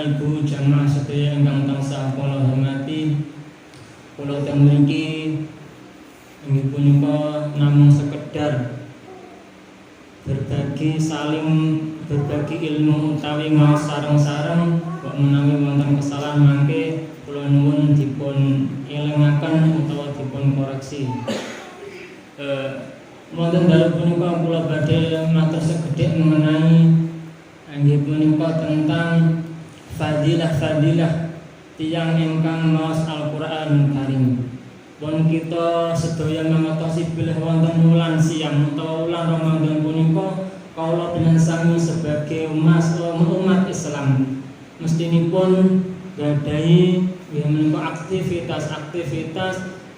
Bapak Ibu jamaah sedaya ingkang tansah kula hormati, kula teng mriki inggih punika namung sekedar berbagi ilmu utawi ngaos sareng-sareng. Kok menawi wonten kesalahan mangke kula nuwun dipun elingaken utawa dipun koreksi. Wonten dalu punika kula badhe matur segedhik mengenai inggih punika tentang fadilah tiyang ingkang maos Al-Qur'an Karim. Pun kita sedaya mangertosi bilih wonten wulan siam utawa wulan Ramadan punika kawula dengan sami sebagai umat Islam mestinipun gadahi menika aktivitas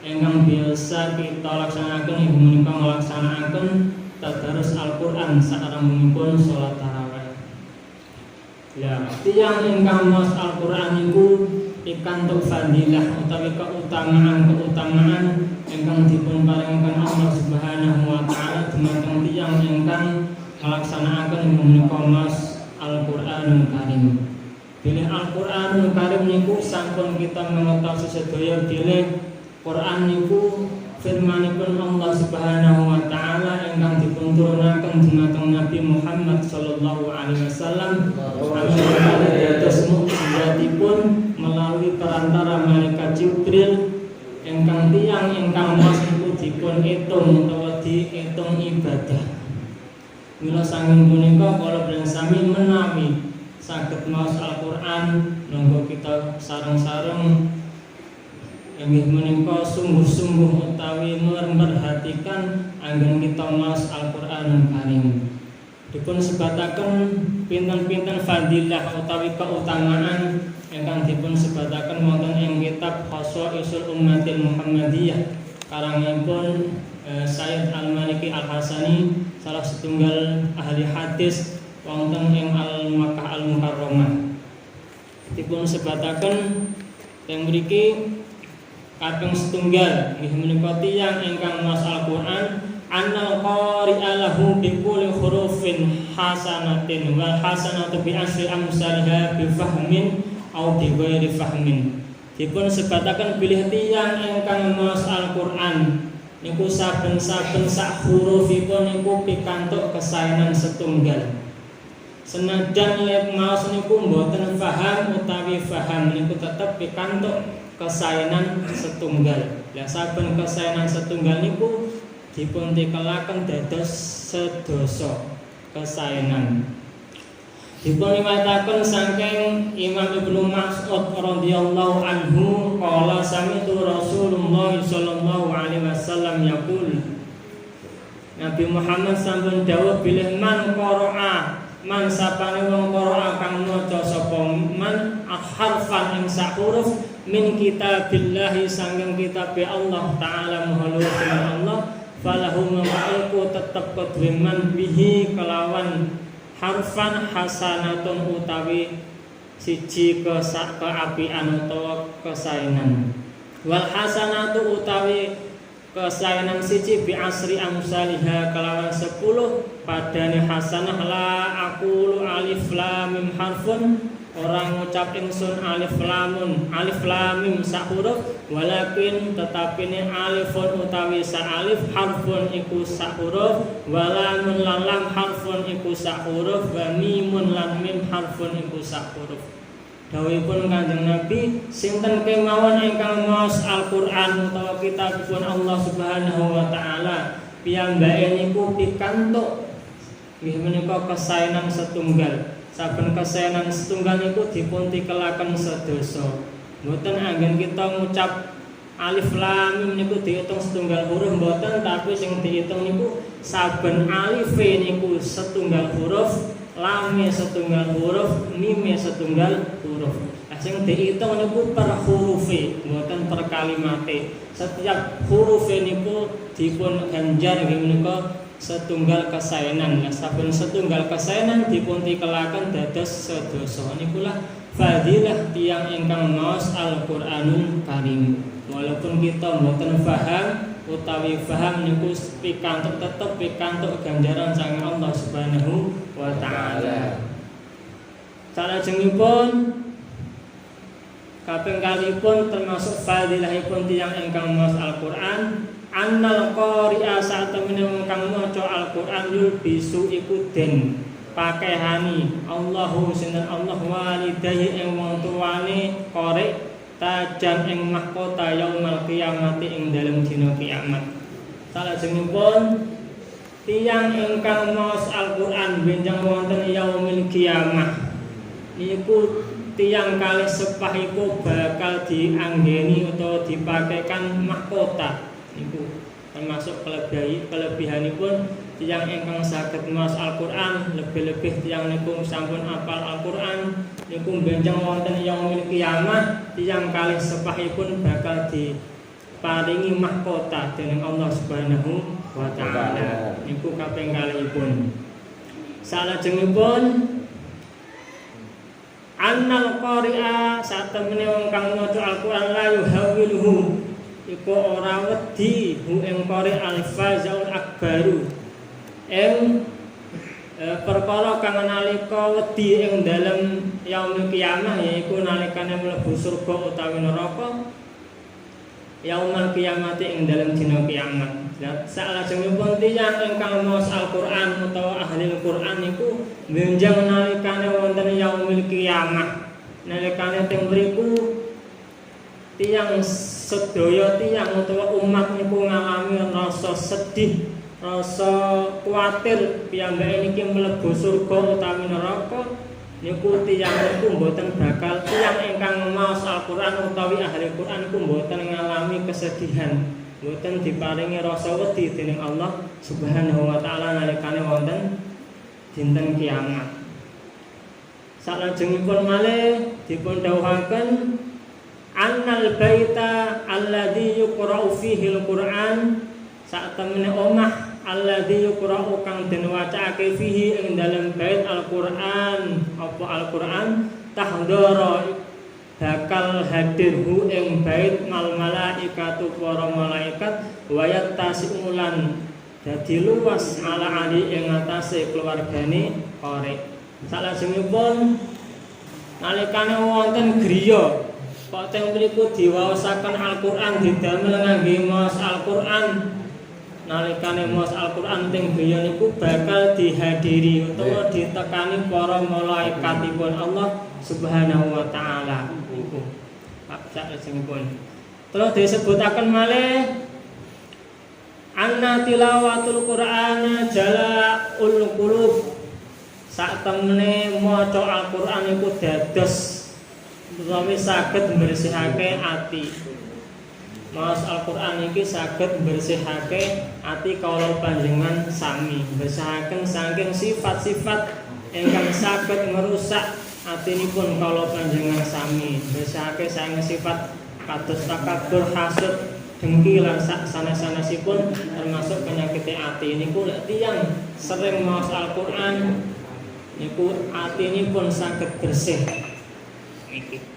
ingkang biasa kita laksanaken inggih menika nglaksanakaken tadarus Al-Qur'an saderengipun salat tarawih. Ya, tiyang ingkang maos Al-Qur'an niku pikantuk fadilah utawi keutamaan ingkang dipun paringaken Allah Subhanahu wa taala dumateng tiyang ingkang nglaksanakaken inggih menika maos Al-Qur'anul Karim. Bilih Al-Qur'anul Karim niku sampun kita mangertosi sedaya bilih Quran niku firmanipun Allah Subhanahu wa taala ingkang dipun turunaken dumateng Nabi Muhammad sallallahu alaihi wasallam dados mukjizatipun melalui perantara malaikat Jibril ingkang tiyang ingkang maos niku dipun itung utawa diitung ibadah. Mila sanging punika kula sami menawi saged maos Al-Qur'an monggo kita sareng-sareng inggih menika sungguh-sungguh utawi merhatikan anggen kita maos Al-Qur'anul Karim. Dipun sebataken pinten-pinten fadilah utawi keutamaan ingkang dipun sebataken wonten ing kitab Khosaisul Ummatil Muhammadiyah karangipun Sayyid Al-Maliki Al-Hasani, salah setunggal ahli hadis wonten ing Al-Makkah Al-Mukarramah. Dipun sebataken teng mriki kaping setunggal inggih menika tiyang ingkang maos Al-Qur'an annal qari'a lahu bi kulli hurufin hasanatin wal hasanatu bi asri amsalha bi fahmin au bi ghairi fahmin. Dipun sebataken bilih tiyang ingkang maos Al-Qur'an niku saben-saben sak hurufipun niku pikantuk kesaenan setunggal. Senajan lek maos niku mboten paham utawi paham niku tetep pikantuk kesaenan setunggal. Lah saben kesaenan setunggal niku dipun tikelaken dados sedasa kesaenan. Dipun riwayataken saking Imam Ibnu Mas'ud radhiyallahu anhu qala sami'tu Rasulullah sallallahu alaihi wasallam yaqul. Nabi Muhammad sampun dawuh bilih man qara'a man sapane wong qara'a kang maca sapa man harfan ing sak huruf min kitabillahi sanging kitab Allah taala mahaluhun Allah falahum ma'aiku tetep kedue man bihi kelawan harfan hasanatun utawi siji keapian utawa kesaenan wal hasanatu utawi kesaenan siji bi asri amsalha kelawan 10 padane hasanah la aqulu alif lam mim harfun orang ngucap ingsun alif lam mim sak huruf walakin tetapine alifun utawi sak alif harfun iku sak huruf walamun lan lam harfun iku sak huruf wa mimun lan mim harfun iku sak huruf. Dawuhipun Kanjeng Nabi sinten kemawon ingkang maos Al-Qur'an utawa kitabipun Allah Subhanahu wa taala piyambake niku pikantuk nggih menika kesaenan setunggal. Saben kesaenan setunggal niku dipun tikelaken sedasa. Mboten anggen kita ngucap alif lam mim niku diitung setunggal huruf mboten, tapi sing diitung niku saben alife niku setunggal huruf, lame setunggal huruf, mime setunggal huruf. Sing diitung niku per hurufe, mboten per kalimate. Setiap hurufe niku dipun ganjar nggih menika setunggal kesaenan. Nah, saben setunggal kesaenan dipun tikelaken dados sedasa. Nikulah fadilah tiyang ingkang maos Al-Qur'anul Karim. Walaupun kita mboten paham utawi paham niku pikantuk tetep pikantuk ganjaran saking Allah Subhanahu wa taala. Salajengipun Kaping kalipun termasuk fadilahipun tiyang ingkang maos Al-Qur'an, annal qari'a sak temene wong kang maca Al-Qur'an yulbisu iku den pakehani Allahu sinten Allah walidayhi ing wong tuane qari tajan ing mahkota yaumul qiyamati ing dalem dina kiamat. Salajengipun tiyang ingkang maos Al-Qur'an benjang wonten yaumil qiyamah niku tiyang kalih sepahipun bakal dianggeni utawa dipakaikan mahkota niku termasuk kelebihanipun tiyang ingkang saged maos Al-Qur'an lebih-lebih tiyang niku sampun apal Al-Qur'an niku benjang wonten yaumil qiyamah tiyang kalih sepahipun bakal diparingi mahkota dening Allah Subhanahu wa taala niku kaping kalihipun. Salajengipun annal qari'a satemene wong kang maca Al-Qur'an la yuhawwiluhu iku ora wedi hu ing qari al-fazaul akbaru ing perkara kang nalika wedi ing dalem yaumul qiyamah yaiku nalikane mlebu surga utawi neraka yaumul qiyamati ing dalem dina kiamat. Salajengipun tiyang ingkang maos Al-Qur'an utawa ahli Al-Qur'an niku benjang nalikane wonten yaumil qiyamah. Nalikane teng mriku tiyang sedaya tiyang utawa umat niku ngalami rasa sedih, rasa kuwatir piyambake niki mlebu surga utawi neraka. Niku tiyang niku mboten bakal tiyang ingkang maos Al-Qur'an utawi ahli Qur'an niku mboten ngalami kesedihan. Boten diparingi rasa wedi dening Allah Subhanahu wa taala nalikane wonten dinten kiamat. Salajengipun malih dipun dawuhaken annal baita alladzi yuqra'u fihi al-Qur'an sak temene omah alladzi yuqra'u kang den wacaake fihi ing dalem bait Al-Qur'an apa Al-Qur'an tahdara bakal hadirhu ing bait mal malaikatu para malaikat wayat tasimulan dadi luas ala ali ing atase keluargane qari. Salajengipun nalikane wonten griya kok teng mriku diwaosaken Al-Qur'an didamel ngangge maos Al-Qur'an. Nalikane maos Al-Qur'an teng griya niku bakal dihadiri utawa ditekani para malaikatipun Allah Subhanahu wa taala niku. Salajengipun terus disebutaken malih anna tilawatul Qur'ana jala'ul qulub. Sak temene maca Al-Qur'an niku dados utawi saged mbresihake ati. Maos Al-Qur'an iki saged mbresihake ati kawula panjenengan sami, mbresahaken saking sifat-sifat ingkang saged ngrusak atinipun kawula panjenengan sami, mbresahake saking sifat kados takabur, hasud, dengki lan sanes-sanesipun termasuk penyakit ati. Niku lek tiyang sering maos Al-Qur'an niku atinipun saged bersih. Iki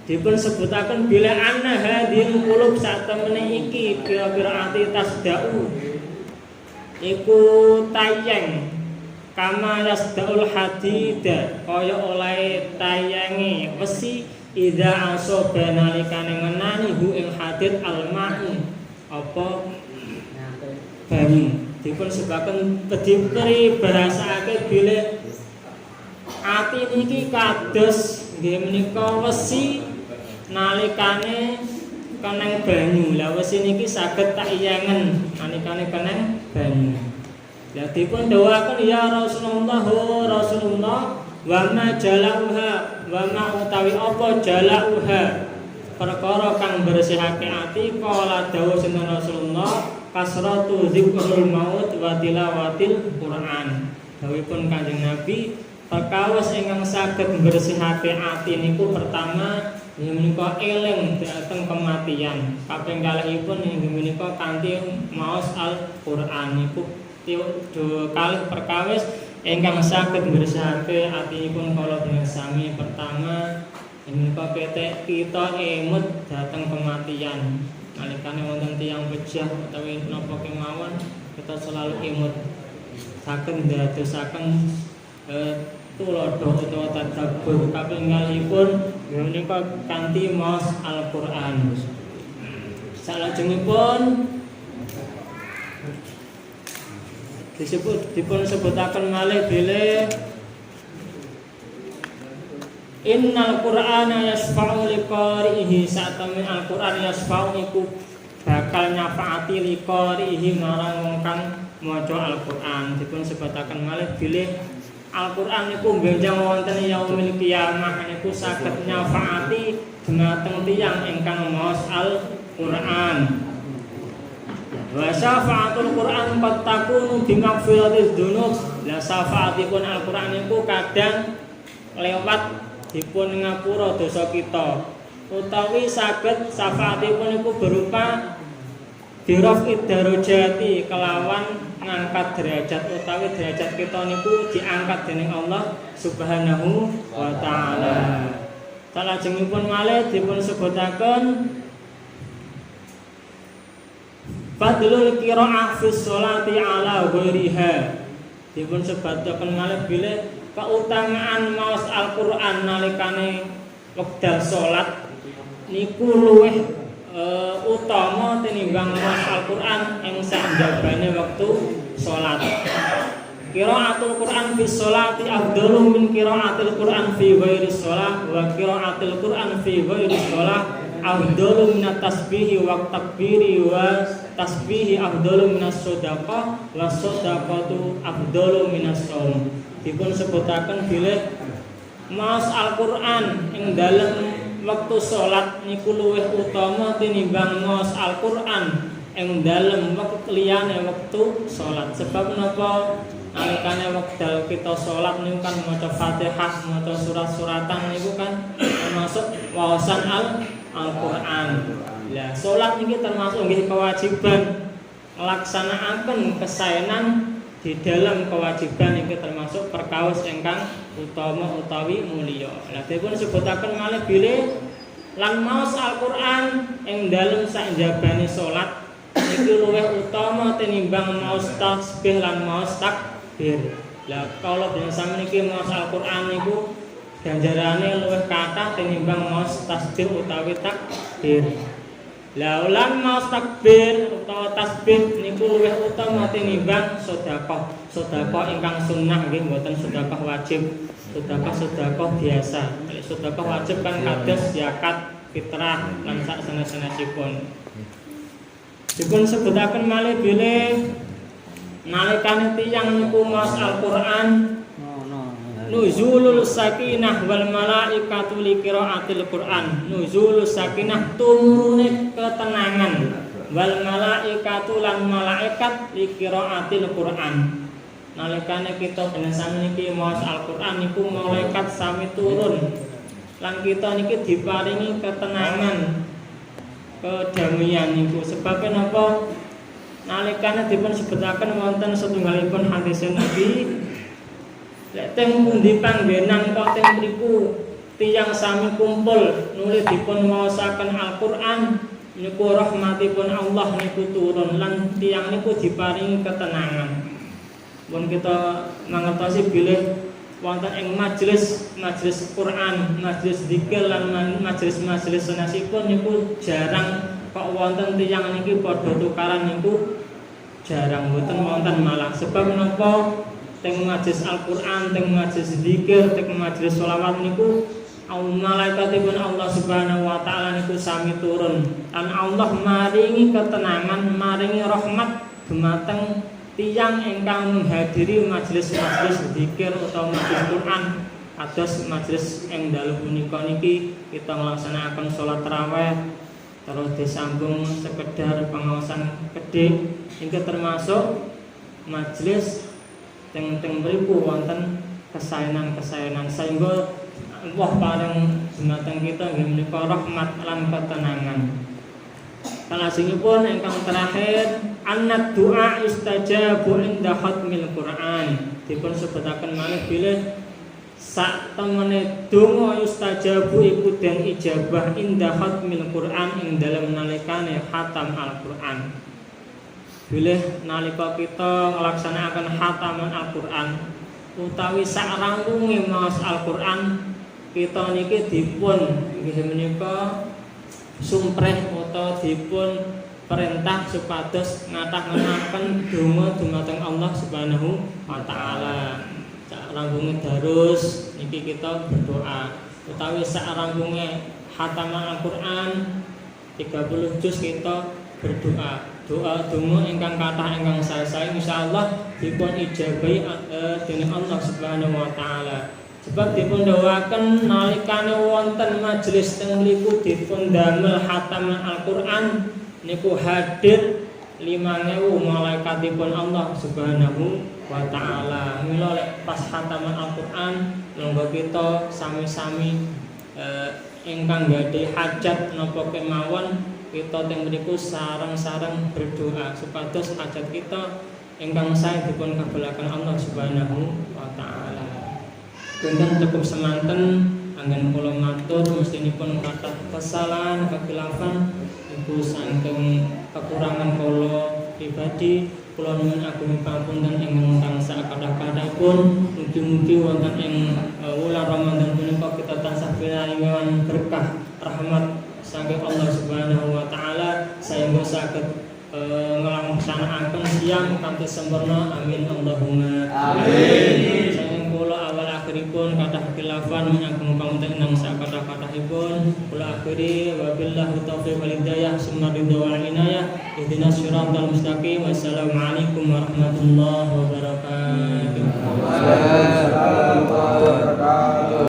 dipun sebutaken bila anna hadhil qulub sak temene iki kira-kira ati tasdau iku tayang kama yasdaul hadida kaya oleh tayange besi idza asoba nalikane ngenani hu ing hadid almai apa banyu. Dipun sebaken dipun barasake bila ati niki kados nggih menika wesi nalikane keneng banyu. Lah wesi niki saged tak iyangen nalikane keneng banyu. Lah dipun dawuhaken ya Rasulullah wa ma jalauha wa ma utawi apa jalauha perkara kang bersihake ati kala dawuh sinten Rasulullah kasratu dzikrul maut wa tilawatil Qur'an. Dawuhipun Kanjeng Nabi perkawis ingkang saged bersihake ati niku pertama inggih menika eling dhateng kematian. Kaping kalihipun inggih menika kanthi maos Al-Qur'an niku kalih perkawis ingkang saged bersihake atinipun kala dengan sami. Pertama inggih menika kita emut dhateng kematian. Nalikane wonten tiyang bejah utawi napa kemawon kita selalu emut saged ndadosaken tulodo utawa tadabbur kapinggalipun menika kanthi maos Al-Qur'an. Salajengipun dipun sebutaken malih bilih Innal Qur'ana yasfa'u liqari'ihi, satemene Al-Qur'an yasfa'u iku bakal nyafaati liqari'ihi marang wong kang maca Al-Qur'an. Dipun sebutaken malih bilih Al-Qur'an niku benjang wonten yaumil qiyamah niku saged nyafaati dhumateng tiyang ingkang maos Al-Qur'an. Wa syafa'atul Qur'an qad takunu bi maghfiratiz dzunub. La syafaatipun Al-Qur'an niku kadang lewat dipun ngapura dosa kita, utawi saged syafaatipun niku berupa dirafid darajati kelawan ngangkat derajat, utawi derajat kita niku diangkat dening Allah Subhanahu wa taala. Salajengipun malih dipun sebutaken fadlul qiraah fi sholati ala ghairiha. Dipun sebutaken malih bilih keutamaan maos Al-Qur'an nalikane wekdal salat niku luwih utama tinimbang maos Al-Qur'an ing sanjabane wektu salat. Qiraatul Qur'an fi sholati afdalu min qiraatil Qur'an fi ghairi shalah wa qiraatul Qur'an fi ghairi shalah afdalu min at-tasbihi wa takbiri wa tasbihi afdalu min as-shadaqah wa shadaqatu afdalu min as-shaum. Dipun sebutaken bilih maos Al-Qur'an ing dalem wektu salat niku luwih utama tinimbang maos Al-Qur'an ing dalem wektu liyane wektu salat. Sebab napa nalikane wekdal kita salat niku kan maca Fatihah, maca surat-suratan niku kan termasuk waosan Al-Qur'an. Lah salat niki termasuk nggih kewajiban nglaksanakaken kesaenan di dalam kewajiban iki termasuk perkawis ingkang utama utawi mulya. Lah dipun sebutaken malih bilih lan maos Al-Qur'an ing dalem sakjabane salat iki luwih utama tinimbang maos tasbih lan maos takbir. Lah kala dene sampeyan iki maos Al-Qur'an niku ganjarane luwih kathah tinimbang maos tasbih utawi takbir. Lah ulang maos takbir utawa tasbih niku luwih utama tinimbang sedekah. Sedekah ingkang sunnah nggih mboten sedekah wajib. Sedekah biasa. Nek sedekah wajib kan kados zakat, fitrah lan sak sanes-sanesipun. Dipun sebutaken malih bilih nalikane tiyang niku maos Al-Qur'an nuzulul sakinah wal malaikatu li qiraatil Qur'an. Nuzulul sakinah tumurune ketenangan wal malaikatu lan malaikat li qiraatil Qur'an. Nalikane kita dene sami niki maos Al-Qur'an niku malaikat sami turun lan kita niki diparingi ketenangan, kedamaian niku. Sebab napa nalikane dipun sebutaken wonten setunggalipun hadis Nabi lek teng pundi panggenan kok teng mriku tiyang sami kumpul nuli dipun maosaken Al-Qur'an niku rahmatipun Allah niku turun lan tiyang niku diparingi ketenangan. Pun kita mangertosi bilih wonten ing majelis Qur'an, majelis zikir lan majelis sunasipun niku jarang kok wonten tiyang niki padha tukaran niku jarang, mboten wonten malah. Sebab menapa teng majelis Al-Qur'an, teng majelis zikir, teng majelis sholawat niku malaikatipun Allah Subhanahu wa taala niku sami turun. Lan Allah maringi ketenangan, maringi rahmat dumateng tiyang ingkang menghadiri majelis zikir utawa majelis Qur'an. Kados majelis ing dalu punika niki kita nglaksanakaken salat tarawih terus disambung sekedar pengawasan gedhe iki termasuk majelis teng mriku wonten kesaenan-kesaenan sehingga Allah paring dumateng kita nggih menika rahmat lan ketenangan. Salajengipun ingkang terakhir annad du'a istajabu inda khatmil Qur'an. Dipun sebutaken malih bilih sak temene donga istajabu iku den ijabah inda khatmil Qur'an ing dalem nalikane khatam Al-Qur'an. Bilih nalika kita nglaksanakaken khataman Al-Qur'an utawi sak rangkunge maos Al-Qur'an kita niki dipun inggih menika sumpreh utawa dipun perintah supados ngatah-ngataken donga dumateng Allah Subhanahu wa taala. Sak rangkunge darus niki kita berdoa utawi sak rangkunge khataman Al-Qur'an 30 juz kita berdoa. Doa donga ingkang kathah ingkang sae-sae insyaallah dipun ijabahi dening Allah Subhanahu wa taala. Sebab dipun dawuhaken nalikane wonten majelis teng mriku dipun damel khataman Al-Qur'an niku hadir 5.000 malaikatipun Allah Subhanahu wa taala. Mila lek pas khataman Al-Qur'an monggo kita sami-sami ingkang gadhe hajat napa kemawon kita teng mriku sareng-sareng berdoa supados hajat kita ingkang sae dipun kabulaken Allah Subhanahu wa taala. Dinten cukup semanten anggen kula matur mestinipun kathah kesalahan kekhilafan iku saking kekurangan kula pribadi kula nyuwun agung pangapunten ingkang sakatah-katahipun. Mugi-mugi wonten ing wulan Ramadan punika kita tansah pinaringan berkah rahmat saking Allah Subhanahu wa taala sehingga saged nglaksanakaken siang kanthi sempurna. Amin Allahumma amin. Saking kula awal akhiripun kathah khilafan menyangkung pangunten nang sakatah-katahipun kula akhiri wabillahi taufiq wal hidayah summa ridha wal inayah ihdinas siratal mustaqim. Wassalamualaikum warahmatullahi wabarakatuh.